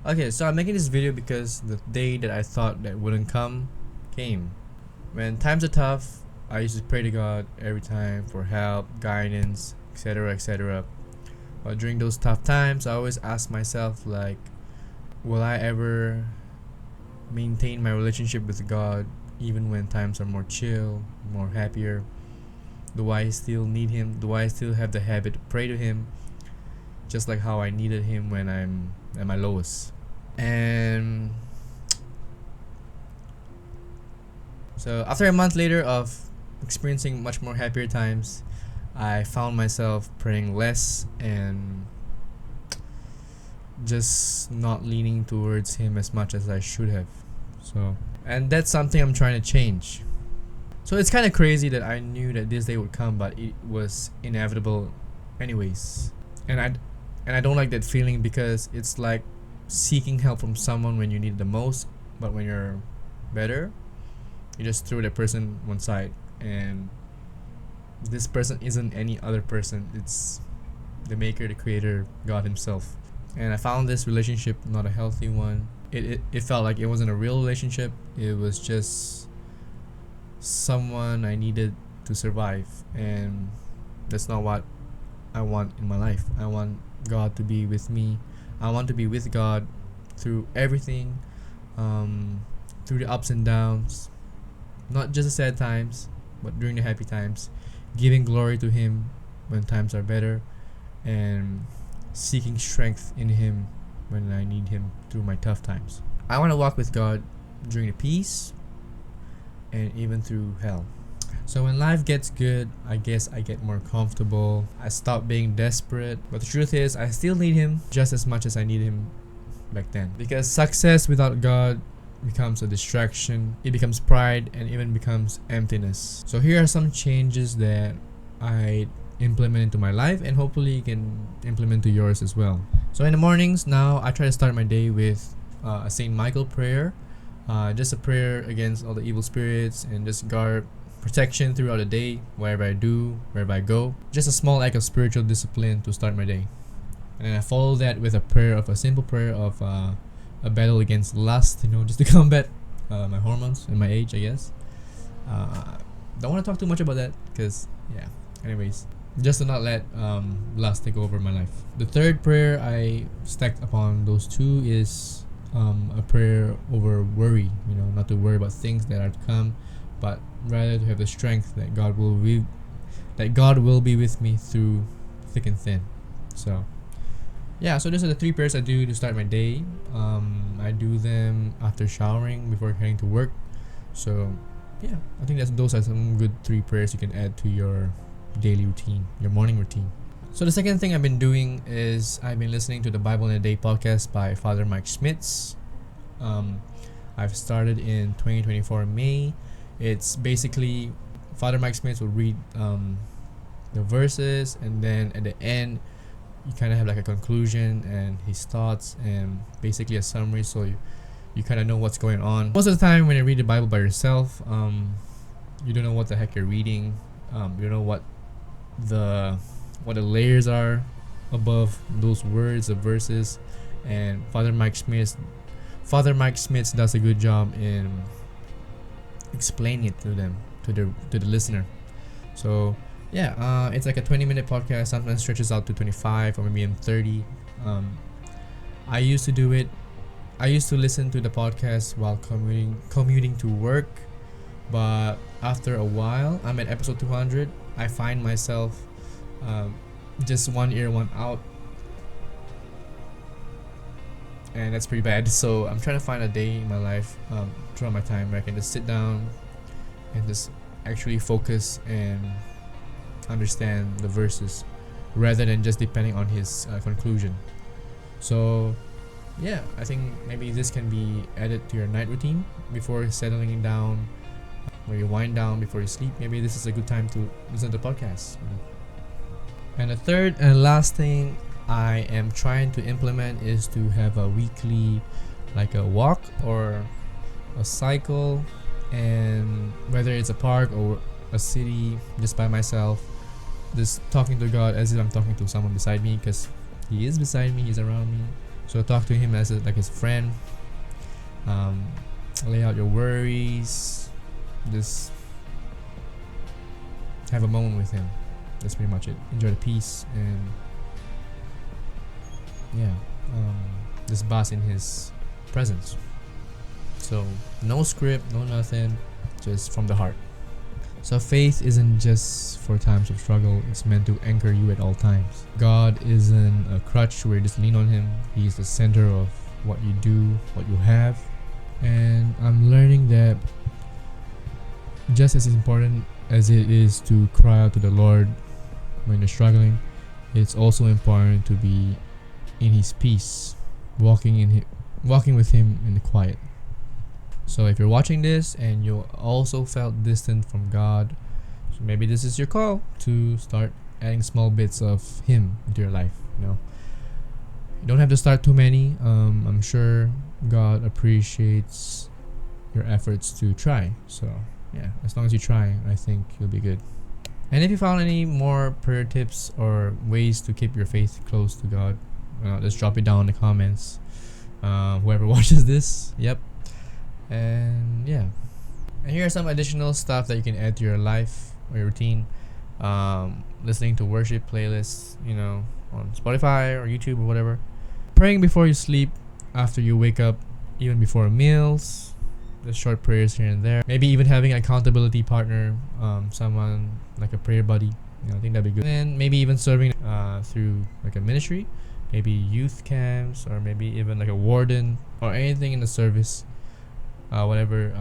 Okay, so I'm making this video because the day that I thought that wouldn't come came. When times are tough, I used to pray to God every time for help, guidance, etc., etc. But during those tough times, I always ask myself, like, will I ever maintain my relationship with God even when times are more chill, more happier? Do I still need Him? Do I still have the habit to pray to Him, just like how I needed Him when I'm at my lowest? And so after a month later of experiencing much more happier times, I found myself praying less and just not leaning towards Him as much as I should have. And that's something I'm trying to change. So it's kind of crazy that I knew that this day would come, but it was inevitable anyways. And I don't like that feeling, because it's like seeking help from someone when you need it the most, but when you're better, you just throw that person one side, and this person isn't any other person. It's the maker, the creator, God Himself. And I found this relationship not a healthy one. It felt like it wasn't a real relationship. It was just someone I needed to survive, and that's not what I want in my life. I want God to be with me. I want to be with God through everything, through the ups and downs, not just the sad times, but during the happy times, giving glory to Him when times are better, and seeking strength in Him when I need Him through my tough times. I want to walk with God during the peace and even through hell. So when life gets good, I guess I get more comfortable. I stop being desperate. But the truth is, I still need Him just as much as I needed Him back then. Because success without God becomes a distraction, it becomes pride, and even becomes emptiness. So here are some changes that I implement into my life, and hopefully you can implement to yours as well. So in the mornings now, I try to start my day with a Saint Michael prayer. Just a prayer against all the evil spirits, and just guard protection throughout the day, wherever I do, wherever I go. Just a small act of spiritual discipline to start my day. And then I follow that with a simple prayer of a battle against lust, just to combat my hormones and my age, I guess. Don't want to talk too much about that, because anyways, just to not let lust take over my life. The third prayer I stacked upon those two is a prayer over worry, not to worry about things that are to come, but rather to have the strength that God will be with me through thick and thin. So those are the three prayers I do to start my day. I do them after showering, before heading to work. So I think those are some good three prayers you can add to your daily routine, your morning routine. So the second thing I've been doing is I've been listening to the Bible in a Day podcast by Father Mike Schmitz. I've started in 2024 May. It's basically Father Mike Schmitz will read the verses, and then at the end you kind of have like a conclusion and his thoughts, and basically a summary, so you kind of know what's going on. Most of the time when you read the Bible by yourself, you don't know what the heck you're reading. You don't know what the layers are above those words, the verses, and Father Mike Schmitz does a good job in explaining it to them, to the listener. So it's like a 20-minute podcast, sometimes stretches out to 25 or maybe even 30. I used to do it. I used to listen to the podcast while commuting to work, but after a while, I'm at episode 200. I find myself just one ear, one out, and that's pretty bad. So I'm trying to find a day in my life, throughout my time, where I can just sit down and just actually focus and understand the verses, rather than just depending on his conclusion. So I think maybe this can be added to your night routine before settling down, where you wind down before you sleep. Maybe this is a good time to listen to podcasts. And the third and last thing I am trying to implement is to have a weekly, like a walk or a cycle, and whether it's a park or a city, just by myself, just talking to God as if I'm talking to someone beside me, because He is beside me, He's around me, So talk to him as like his friend. Um, lay out your worries. Just have a moment with him. That's pretty much it. Enjoy the peace and yeah, just bask in his presence. So no script, no nothing, just from the heart. So faith isn't just for times of struggle, it's meant to anchor you at all times. God isn't a crutch where you just lean on him. He's the center of what you do, what you have. And I'm learning that just as important as it is to cry out to the Lord when you're struggling, it's also important to be in his peace, walking with him in the quiet. So if you're watching this and you also felt distant from God, so maybe this is your call to start adding small bits of him into your life. You don't have to start too many. I'm sure God appreciates your efforts to try. So yeah, as long as you try, I think you'll be good. And if you found any more prayer tips or ways to keep your faith close to God, just drop it down in the comments. Whoever watches this, yep. And yeah, and here are some additional stuff that you can add to your life or your routine. Listening to worship playlists, on Spotify or YouTube or whatever. Praying before you sleep, after you wake up, even before meals. Just short prayers here and there. Maybe even having an accountability partner, someone like a prayer buddy. I think that'd be good. And maybe even serving through like a ministry, maybe youth camps, or maybe even like a warden or anything in the service. Whatever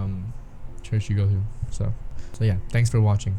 church you go to. So yeah, thanks for watching.